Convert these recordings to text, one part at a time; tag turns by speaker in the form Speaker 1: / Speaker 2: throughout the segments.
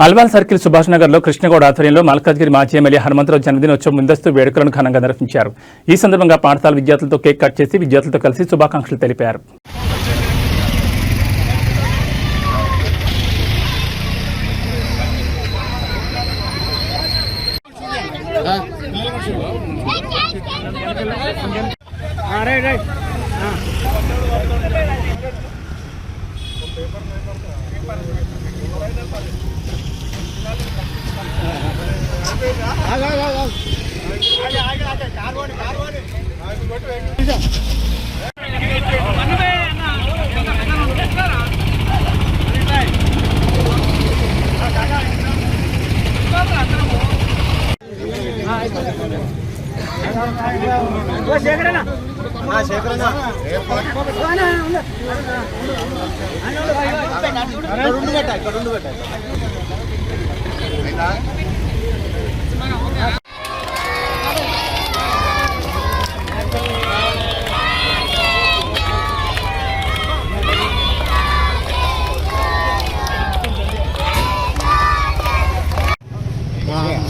Speaker 1: Alwal circle Subhash Nagar లో కృష్ణగౌడ్ ఆధ్వర్యంలో మల్కాజ్గిరి మాజీ ఎమ్మెల్యే హనుమంతరావు జన్మదినోత్సవం ముందస్తు వేడుకలను ఘనంగా నిర్వహించారు. ఈ సందర్భంగా పాఠశాల విద్యార్థులతో కేక్ కట్ చేసి విద్యార్థులతో కలిసి శుభాకాంక్షలు తెలిపారు.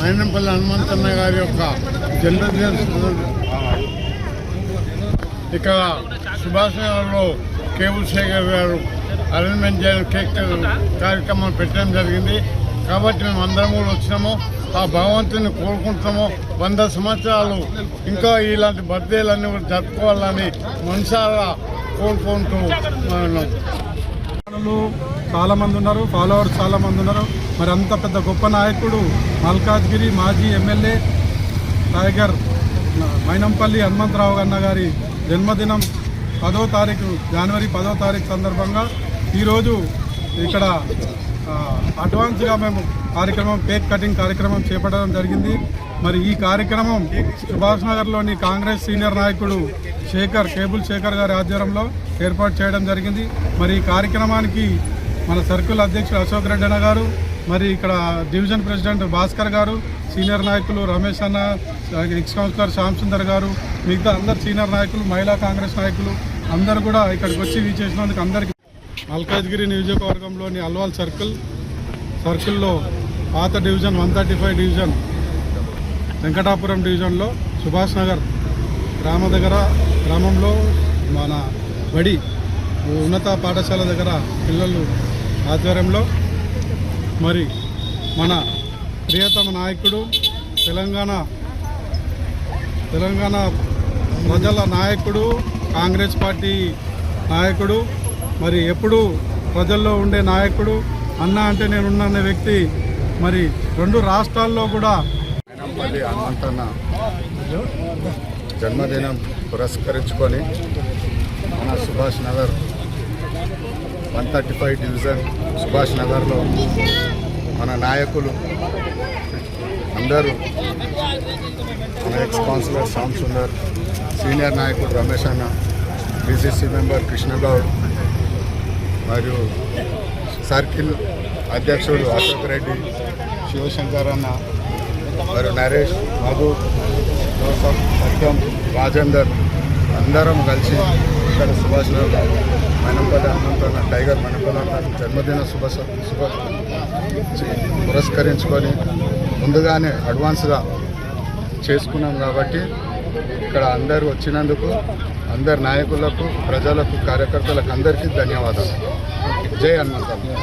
Speaker 2: మైనంపల్లి హనుమంతన్న గారి యొక్క జన్మదిన ఇక్కడ సుభాష్ నగర్లో కేబుల్ శేఖర్ గారు అరేంజ్మెంట్ చేయడం కేక్ కార్యక్రమం పెట్టడం జరిగింది. కాబట్టి మేము అందరం కూడా వచ్చినాము. ఆ భగవంతుని కోరుకుంటున్నాము. 100 సంవత్సరాలు ఇంకా ఇలాంటి బర్త్డేలన్నీ కూడా జరుపుకోవాలని మనసారా కోరుకుంటూ
Speaker 3: చాలా మంది ఉన్నారు, ఫాలోవర్స్ చాలా మంది ఉన్నారు. మరి అంత పెద్ద గొప్ప నాయకుడు మల్కాజ్గిరి మాజీ ఎమ్మెల్యే టైగర్ మైనంపల్లి హనుమంతరావు అన్న గారి జన్మదినం 10వ తారీఖు జనవరి 10వ తారీఖు సందర్భంగా ఈరోజు ఇక్కడ అడ్వాన్స్గా మేము కేక్ కటింగ్ కార్యక్రమం చేపట్టడం జరిగింది. మరి ఈ కార్యక్రమం సుభాష్ నగర్లోని కాంగ్రెస్ సీనియర్ నాయకుడు కేబుల్ శేఖర్ గారి ఆధ్వర్యంలో ఏర్పాటు చేయడం జరిగింది. మరి ఈ కార్యక్రమానికి మన సర్కిల్ అధ్యక్షుడు అశోక్ రెడ్డి అన్న గారు, మరి ఇక్కడ డివిజన్ ప్రెసిడెంట్ భాస్కర్ గారు, సీనియర్ నాయకులు రమేష్ అన్న, ఎక్స్ కౌన్సిలర్ శ్యామ్ సుందర్ గారు, మిగతా అందరు సీనియర్ నాయకులు, మహిళా కాంగ్రెస్ నాయకులు అందరూ కూడా ఇక్కడికి వచ్చి వీచేసినందుకు అందరికీ మల్కాజ్గిరి నియోజకవర్గంలోని అల్వాల్ సర్కిల్లో పాత డివిజన్ 135 డివిజన్ వెంకటాపురం డివిజన్లో సుభాష్ నగర్ గ్రామంలో మన బడి ఉన్నత పాఠశాల దగ్గర పిల్లలు ఆధ్వర్యంలో మరి మన ప్రియతమ నాయకుడు తెలంగాణ ప్రజల నాయకుడు, కాంగ్రెస్ పార్టీ నాయకుడు, మరి ఎప్పుడూ ప్రజల్లో ఉండే నాయకుడు, అన్న అంటే నేనున్న వ్యక్తి. మరి 2 రాష్ట్రాల్లో కూడా
Speaker 2: మైనంపల్లి హనుమంతన్న జన్మదినం పురస్కరించుకొని మన సుభాష్ నగర్ 135 డివిజన్ సుభాష్ నగర్లో మన నాయకులు అందరూ, మన ex councillor Shyam Sundar, senior నాయకుడు రమేష్ అన్న, బీసీసీ మెంబర్ కృష్ణగౌడ్, మరియు సర్కిల్ అధ్యక్షుడు అశోక్ రెడ్డి, శివశంకర్ అన్న, మరియు నరేష్, మధు, జోసఫ్, సత్యం, రాజేందర్ అందరం కలిసి ఇక్కడ సుభాష్ నగర్ మైనంపల్లి హనుమంతన్న టైగర్ మైనంపల్లి జన్మదిన పురస్కరించుకొని ముందుగానే అడ్వాన్స్గా చేసుకున్నాం. కాబట్టి ఇక్కడ అందరూ వచ్చినందుకు అందరు నాయకులకు, ప్రజలకు, కార్యకర్తలకు అందరికీ ధన్యవాదాలు. జై హనుమంతన్న.